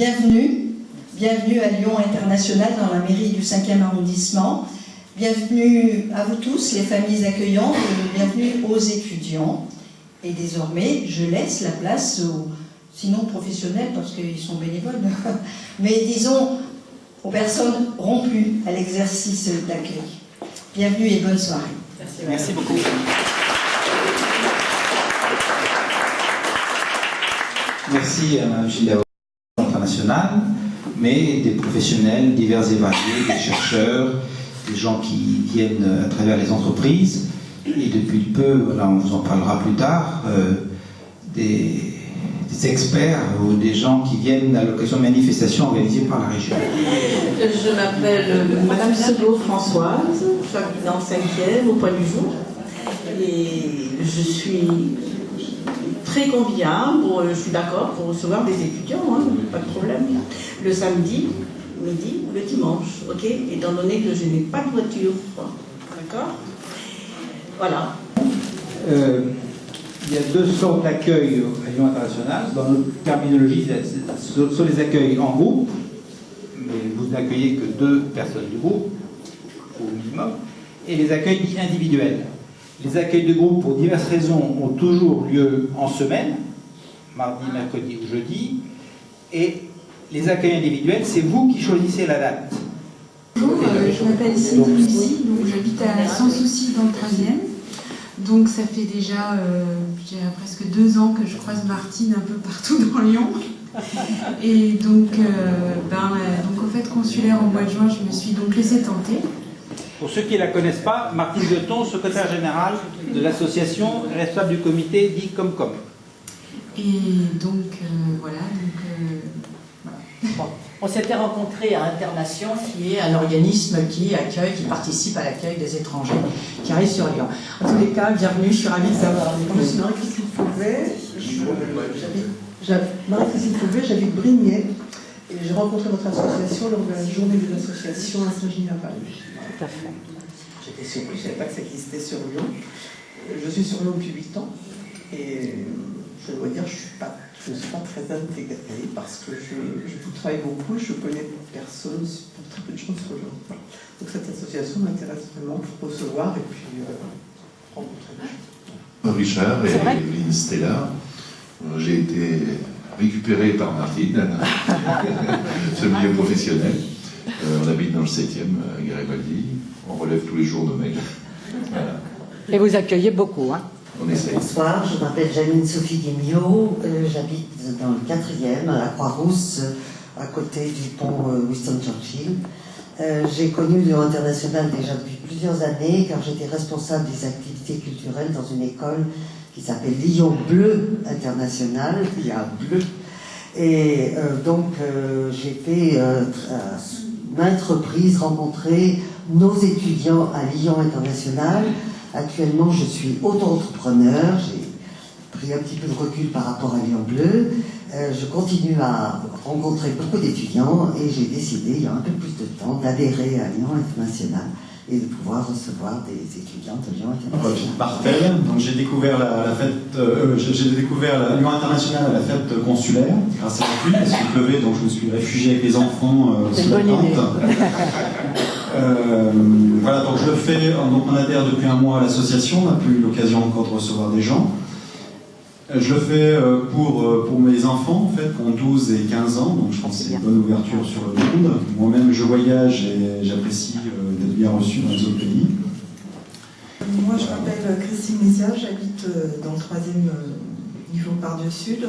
Bienvenue, bienvenue à Lyon International dans la mairie du 5e arrondissement. Bienvenue à vous tous, les familles accueillantes, bienvenue aux étudiants. Et désormais, je laisse la place aux, sinon professionnels parce qu'ils sont bénévoles, mais disons aux personnes rompues à l'exercice d'accueil. Bienvenue et bonne soirée. Merci, merci beaucoup. Merci à Mme Gilles International, mais des professionnels divers et variés, des chercheurs, des gens qui viennent à travers les entreprises, et depuis peu, voilà, on vous en parlera plus tard, des experts ou des gens qui viennent à l'occasion de manifestations organisées par la région. Je m'appelle Madame Segot Françoise, j'habite dans le 5e, au Point du Jour, et je suis très conviable, je suis d'accord pour recevoir des étudiants, hein, pas de problème, le samedi, midi, le dimanche, ok, étant donné que je n'ai pas de voiture, d'accord. Voilà. Il y a deux sortes d'accueil à Lyon International. Dans notre terminologie, ce sont les accueils en groupe, mais vous n'accueillez que 2 personnes du groupe, au minimum, et les accueils dits individuels. Les accueils de groupe, pour diverses raisons, ont toujours lieu en semaine, mardi, mercredi ou jeudi, et les accueils individuels, c'est vous qui choisissez la date. Bonjour, je m'appelle Cindy Lucie, donc j'habite à Sans Souci dans le 13e. Donc ça fait déjà presque 2 ans que je croise Martine un peu partout dans Lyon. Et donc en fait consulaire au mois de juin, je me suis donc laissée tenter. Pour ceux qui ne la connaissent pas, Martine Deton, secrétaire générale de l'association responsable du comité dit Comcom. Et donc voilà. Bon. On s'était rencontrés à Internation, qui est un organisme qui accueille, qui participe à l'accueil des étrangers qui arrivent sur Lyon. En tous les cas, bienvenue, je suis ravie de savoir. Je suis Marie-Christine Fauvet, j'habite Brignais, et j'ai rencontré votre association lors de la journée de l'association à Saint-Gilles-à-Val. Tout à fait. J'étais surprise, je ne savais pas que ça existait sur Lyon. Je suis sur Lyon depuis 8 ans, et je dois dire, je ne suis pas très intégrée parce que je travaille beaucoup, je connais personne, très peu de choses sur Lyon. Donc cette association m'intéresse vraiment pour recevoir et puis rencontrer les gens. Richard et Evelyne Stella, j'ai été récupéré par Martine, ce milieu professionnel. On habite dans le 7e, à Garibaldi, on relève tous les jours nos mails. Voilà. Et vous accueillez beaucoup, hein? On essaie. Bonsoir, je m'appelle Janine Sophie Guimio, j'habite dans le 4e, à la Croix-Rousse, à côté du pont Winston Churchill. J'ai connu Lyon International déjà depuis plusieurs années, car j'étais responsable des activités culturelles dans une école qui s'appelle Lyon Bleu International, il y a un bleu. Et j'ai fait maintes reprises rencontrer nos étudiants à Lyon International. Actuellement, je suis auto-entrepreneur, j'ai pris un petit peu de recul par rapport à Lyon Bleu. Je continue à rencontrer beaucoup d'étudiants et j'ai décidé, il y a un peu plus de temps, d'adhérer à Lyon International et de pouvoir recevoir des étudiants de Lyon International. Parfait, donc j'ai découvert Lyon International à la fête consulaire, grâce à la pluie, parce qu'il pleuvait, donc je me suis réfugié avec les enfants sous la tente. Voilà, donc je le fais, donc on adhère depuis un mois à l'association, on n'a plus eu l'occasion encore de recevoir des gens. Je le fais pour mes enfants, en fait, qui ont 12 et 15 ans, donc je pense que c'est une bonne ouverture sur le monde. Moi-même, je voyage et j'apprécie d'être bien reçu dans les autres pays. Moi, je m'appelle Christine Messia, j'habite dans le 3e niveau Part-Dieu Sud.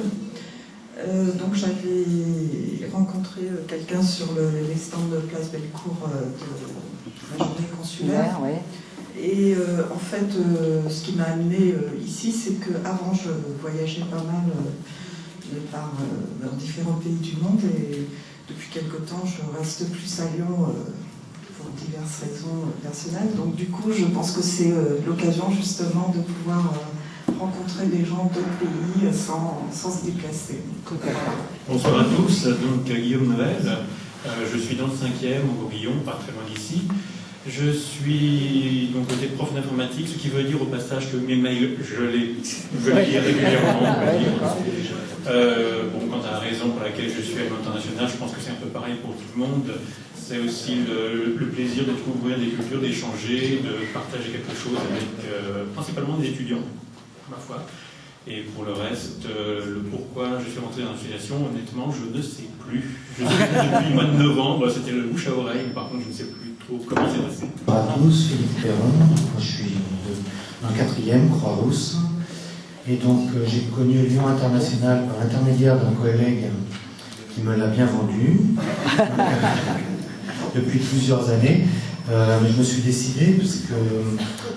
Donc j'avais rencontré quelqu'un sur les stands de Place Bellecour de la journée consulaire. Ouais. Et en fait, ce qui m'a amené ici, c'est qu'avant, je voyageais pas mal dans différents pays du monde. Et depuis quelque temps, je reste plus à Lyon pour diverses raisons personnelles. Donc du coup, je pense que c'est l'occasion justement de pouvoir rencontrer des gens d'autres pays sans se déplacer. Bonsoir à tous, donc Guillaume Noël, je suis dans le 5e au Bourguillon, pas très loin d'ici. Je suis donc côté prof d'informatique, ce qui veut dire au passage que mes mails, je les lis régulièrement. Bon, quant à la raison pour laquelle je suis à l'international, je pense que c'est un peu pareil pour tout le monde. C'est aussi le plaisir de découvrir des cultures, d'échanger, de partager quelque chose avec principalement des étudiants, ma foi. Et pour le reste, le pourquoi je suis rentré dans l'association, honnêtement, je ne sais plus. Je suis depuis le mois de novembre, c'était le bouche à oreille, mais par contre, je ne sais plus trop comment c'est passé. Bonjour à tous, Philippe Perron, moi je suis dans le 4e, Croix-Rousse. Et donc j'ai connu Lyon International par l'intermédiaire d'un collègue qui me l'a bien vendu depuis plusieurs années. Mais je me suis décidé, parce que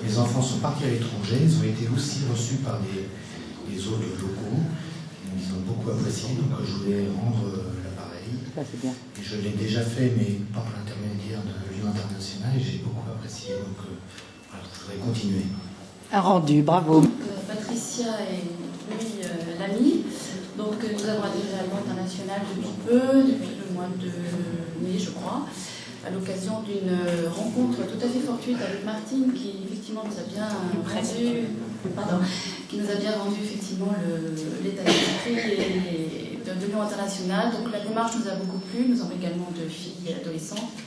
mes enfants sont partis à l'étranger, ils ont été aussi reçus par des autres locaux, ils ont beaucoup apprécié, donc je voulais rendre l'appareil. Et je l'ai déjà fait, mais par l'intermédiaire de Lyon International, et j'ai beaucoup apprécié, donc voilà, je voudrais continuer. Un rendu, bravo. Patricia et lui, l'ami. Donc nous avons adhéré à Lyon International depuis peu, depuis le mois de mai, je crois, à l'occasion d'une rencontre tout à fait fortuite avec Martine, qui effectivement nous a bien vendu effectivement l'état d'esprit de Lyon International. Donc la démarche nous a beaucoup plu. Nous avons également 2 filles adolescentes.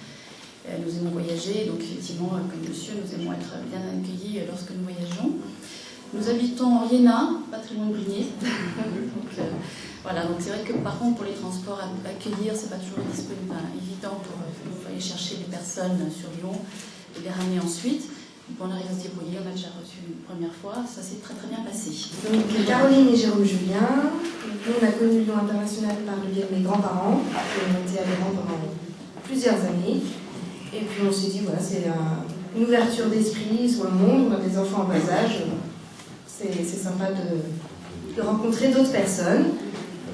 Nous aimons voyager, donc effectivement, comme monsieur, nous aimons être bien accueillis lorsque nous voyageons. Nous habitons en Iéna, patrimoine Brunier. Voilà, donc c'est vrai que par contre, pour les transports, accueillir, c'est pas toujours évident pour aller chercher des personnes sur Lyon et les ramener ensuite. On arrive à se débrouiller, on a déjà reçu une première fois, ça s'est très très bien passé. Donc Caroline et Jérôme Julien, nous on a connu Lyon International par le biais de mes grands-parents, qui ont été adhérents pendant plusieurs années. Et puis on s'est dit, voilà, c'est une ouverture d'esprit sur le monde, on a des enfants en bas âge, c'est sympa de rencontrer d'autres personnes.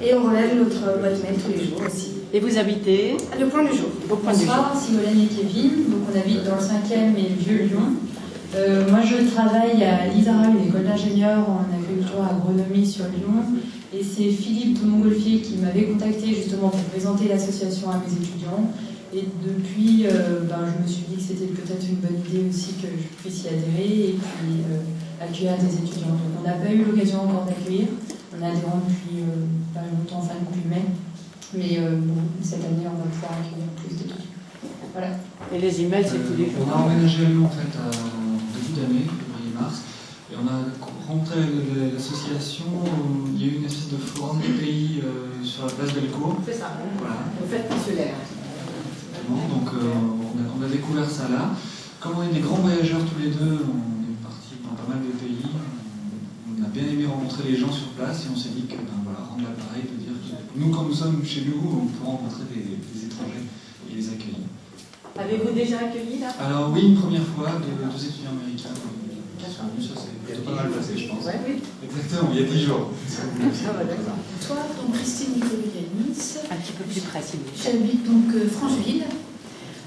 Et on relève notre boîte mail tous les jours aussi. Et vous habitez Le Point du Jour. Bonsoir, Simolène et Kevin. Donc on habite dans le 5e et le Vieux-Lyon. Moi je travaille à l'ISARA, une école d'ingénieurs en agriculture et agronomie sur Lyon. Et c'est Philippe de Montgolfier qui m'avait contacté justement pour présenter l'association à mes étudiants. Et depuis, je me suis dit que c'était peut-être une bonne idée aussi que je puisse y adhérer et puis accueillir des étudiants. Donc on n'a pas eu l'occasion encore d'accueillir. On est adhérents depuis pas longtemps, enfin depuis mai. Mais cette année, on va pouvoir accueillir plus d'étudiants. Voilà. Et les emails, c'est tous les jours. On a emménagé à Lyon en fait en début d'année, février-mars. Et on a rentré l'association, il y a eu une espèce de forum des pays sur la place Bellecour. C'est ça, voilà. Au fait consulaire. Donc on a découvert ça là. Comme on est des grands voyageurs tous les deux, on est partis dans pas mal de pays. On a bien aimé rencontrer les gens sur place et on s'est dit que rendre l'appareil, de dire que nous, quand nous sommes chez nous, on peut rencontrer des étrangers et les accueillir. Avez-vous déjà accueilli là? Alors oui, une première fois, 2 étudiants américains qui sont venus, ça s'est plutôt pas mal passé, je pense. Ouais, oui. Exactement, il y a 10 jours. Toi, donc Christine Nicolas-Yanis. Un petit peu plus précis. J'habite donc Francheville.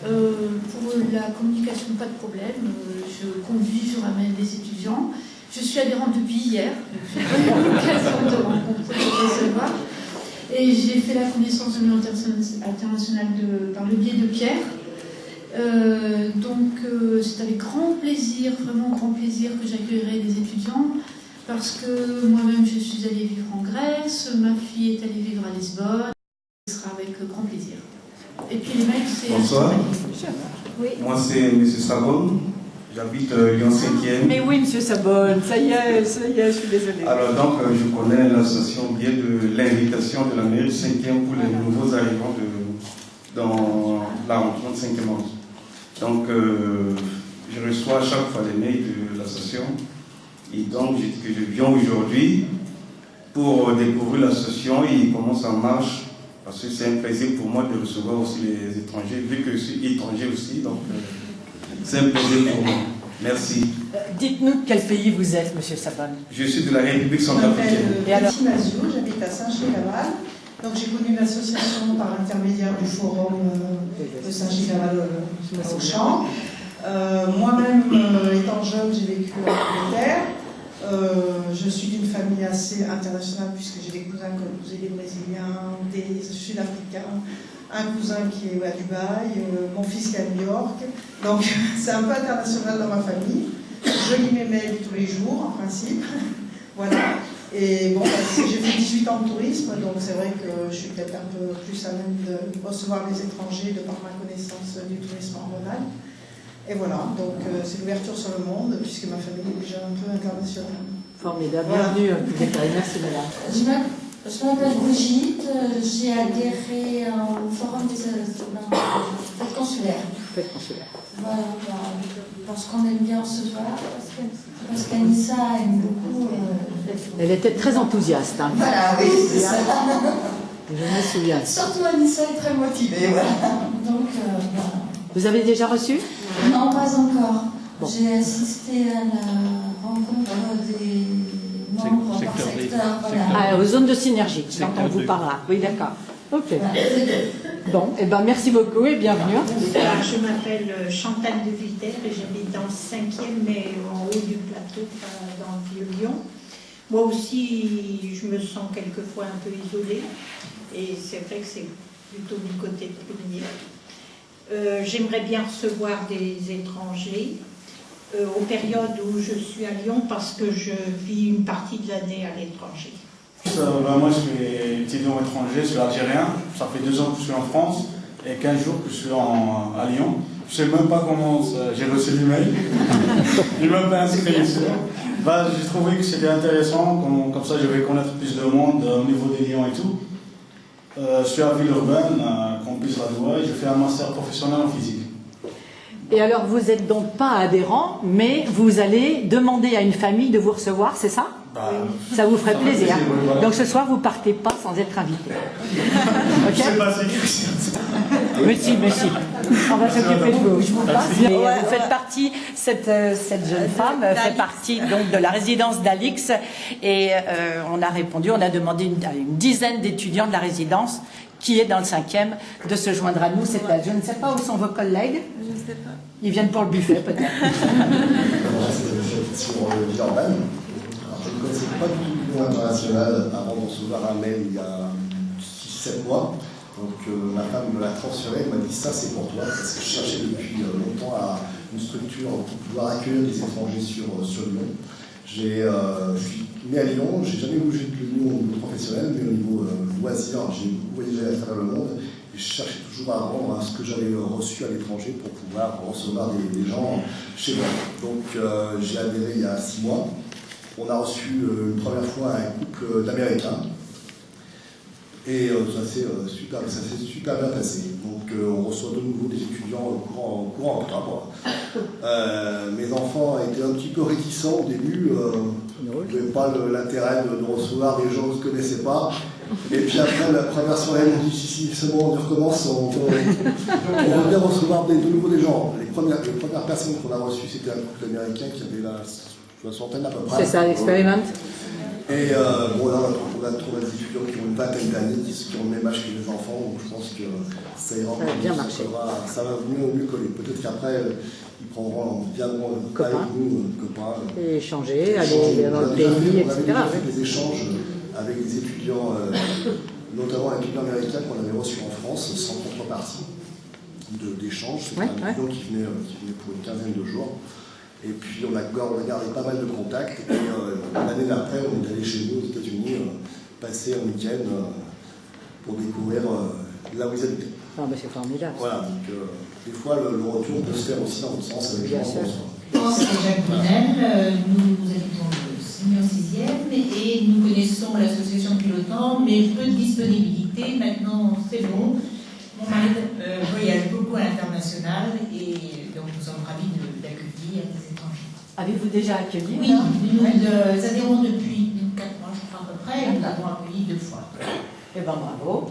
Pour la communication, pas de problème. Je conduis, je ramène des étudiants. Je suis adhérente depuis hier. J'ai pas eu l'occasion de rencontrer, de recevoir. Et j'ai fait la connaissance de l'Union internationale par le biais de Pierre. C'est avec grand plaisir, vraiment grand plaisir que j'accueillerai des étudiants. Parce que moi-même, je suis allée vivre en Grèce. Ma fille est allée vivre à Lisbonne. Ce sera avec grand plaisir. Et puis les mecs, c'est... Bonsoir. Oui. Moi, c'est M. Sabon. J'habite Lyon 5e. Mais oui, monsieur Sabonne, ça y est, je suis désolée. Alors, donc, je connais l'association bien de l'invitation de la mairie 5e pour les nouveaux arrivants dans la rencontre 5e ordre. Donc, je reçois à chaque fois les mails de l'association. Et donc, je dis que je viens aujourd'hui pour découvrir l'association et comment ça marche. Parce que c'est un plaisir pour moi de recevoir aussi les étrangers, vu que je suis étranger aussi. Donc, c'est un plaisir pour moi. Merci. Dites-nous de quel pays vous êtes, monsieur Sabonne. Je suis de la République centrafricaine. Je m'appelle Betty Mazou, j'habite à Saint-Gilles-Laval. Donc j'ai connu l'association par l'intermédiaire du forum de Saint-Gilles-Laval au Champ. Moi-même, étant jeune, j'ai vécu en Angleterre. Je suis d'une famille assez internationale puisque j'ai des cousins comme des Brésiliens, des Sud-Africains, un cousin qui est à Dubaï, mon fils qui est à New York. Donc c'est un peu international dans ma famille. Je lis mes mails tous les jours, en principe. Voilà. Et bon, j'ai fait 18 ans de tourisme, donc c'est vrai que je suis peut-être un peu plus à même de recevoir les étrangers de par ma connaissance du tourisme en Rhône-Alpes. Et voilà, donc c'est l'ouverture sur le monde, puisque ma famille est déjà un peu internationale. Formidable, Voilà. bienvenue. Merci madame. Je m'appelle Brigitte, j'ai adhéré au forum des fêtes consulaires. Fête consulaire. Voilà, parce qu'on aime bien recevoir, parce qu'Anissa aime beaucoup. Elle était très enthousiaste. Hein. Voilà, oui, c'est ça. Je me souviens. Surtout Anissa est très motivée, voilà. Donc, voilà. Vous avez déjà reçu? Non, pas encore. Bon. J'ai assisté à la rencontre des membres par secteur. Voilà. Ah, aux zones de synergie, dont on vous parlera. Oui, d'accord. Ok. Bon, et ben merci beaucoup et bienvenue. Alors, je m'appelle Chantal de Villers et j'habite dans le 5e, mais en haut du plateau, dans le Vieux-Lyon. Moi aussi, je me sens quelquefois un peu isolée, et c'est vrai que c'est plutôt du côté de Prunier. J'aimerais bien recevoir des étrangers aux périodes où je suis à Lyon, parce que je vis une partie de l'année à l'étranger. Moi, je suis étudiant étranger, je suis algérien. Ça fait 2 ans que je suis en France et 15 jours que je suis à Lyon. Je ne sais même pas comment j'ai reçu l'email. Je n'ai même pas inscrit ici. J'ai trouvé que c'était intéressant, comme ça je vais connaître plus de monde au niveau des Lyons et tout. Je suis à Villeurbanne, campus Radouai, je fais un master professionnel en physique. Et alors, vous n'êtes donc pas adhérent, mais vous allez demander à une famille de vous recevoir, c'est ça? Ça vous ferait plaisir. Oui, voilà. Donc ce soir, vous ne partez pas sans être invité. Okay? Je sais pas si Mais si. On va s'occuper de vous. Je vous passe. Vous faites partie, cette jeune femme fait partie donc de la résidence d'Alix. Et on a répondu, on a demandé une dizaine d'étudiants de la résidence qui est dans le 5e de se joindre à nous. Je ne sais pas où sont vos collègues. Je ne sais pas. Ils viennent pour le buffet, peut-être. Sur Villeurbanne. Je ne connaissais pas du tout le Lyon international avant de recevoir un mail il y a 6-7 mois. Donc ma femme me l'a transféré, elle m'a dit ça c'est pour toi, parce que je cherchais depuis longtemps une structure pour pouvoir accueillir des étrangers sur Lyon. Je suis né à Lyon, je n'ai jamais bougé de Lyon au niveau professionnel, mais au niveau loisir, j'ai voyagé à travers le monde. Et je cherchais toujours à rendre ce que j'avais reçu à l'étranger pour pouvoir recevoir des gens chez moi. Donc j'ai adhéré il y a 6 mois. On a reçu une première fois un couple d'Américains. Et ça s'est super bien passé. Donc on reçoit de nouveau des étudiants courant octobre. Mes enfants étaient un petit peu réticents au début. Ils n'avaient pas l'intérêt de recevoir des gens que je ne connaissais pas. Et puis après la première soirée, on dit si c'est bon, on recommence, on veut bien recevoir de nouveau des gens. Les premières personnes qu'on a reçues, c'était un couple d'Américains qui avait la soixantaine à peu près. C'est ça, l'expériment. Et bon, là, on a trouvé des étudiants qui ont une vingtaine d'années, qui ont le même âge que les enfants, donc je pense que ça ira bien marché. Ça va mieux coller. Peut-être qu'après, ils viendront avec nous, copains. Et échanger, aller dans le pays, etc. On avait fait des échanges avec des étudiants, notamment un étudiant américain qu'on avait reçu en France, sans contrepartie d'échange. C'était un étudiant qui venait pour une quinzaine de jours. Et puis on a gardé pas mal de contacts. Et l'année d'après, on est allé chez nous aux États-Unis passer un week-end pour découvrir là où ils habitaient. Ah, bah c'est formidable. Voilà, donc des fois le retour peut se faire aussi dans l'autre sens avec les gens. Moi, c'est Jacques Brunel, nous habitons le 6e et nous connaissons l'association depuis longtemps, mais peu de disponibilité. Maintenant, c'est bon. Mon mari voyage beaucoup à l'international et donc nous sommes ravis d'accueillir des étrangers. Avez-vous déjà accueilli? Oui, nous adhérons depuis 4 mois, je crois à peu près, et nous l'avons accueilli 2 fois. Eh bien, bravo.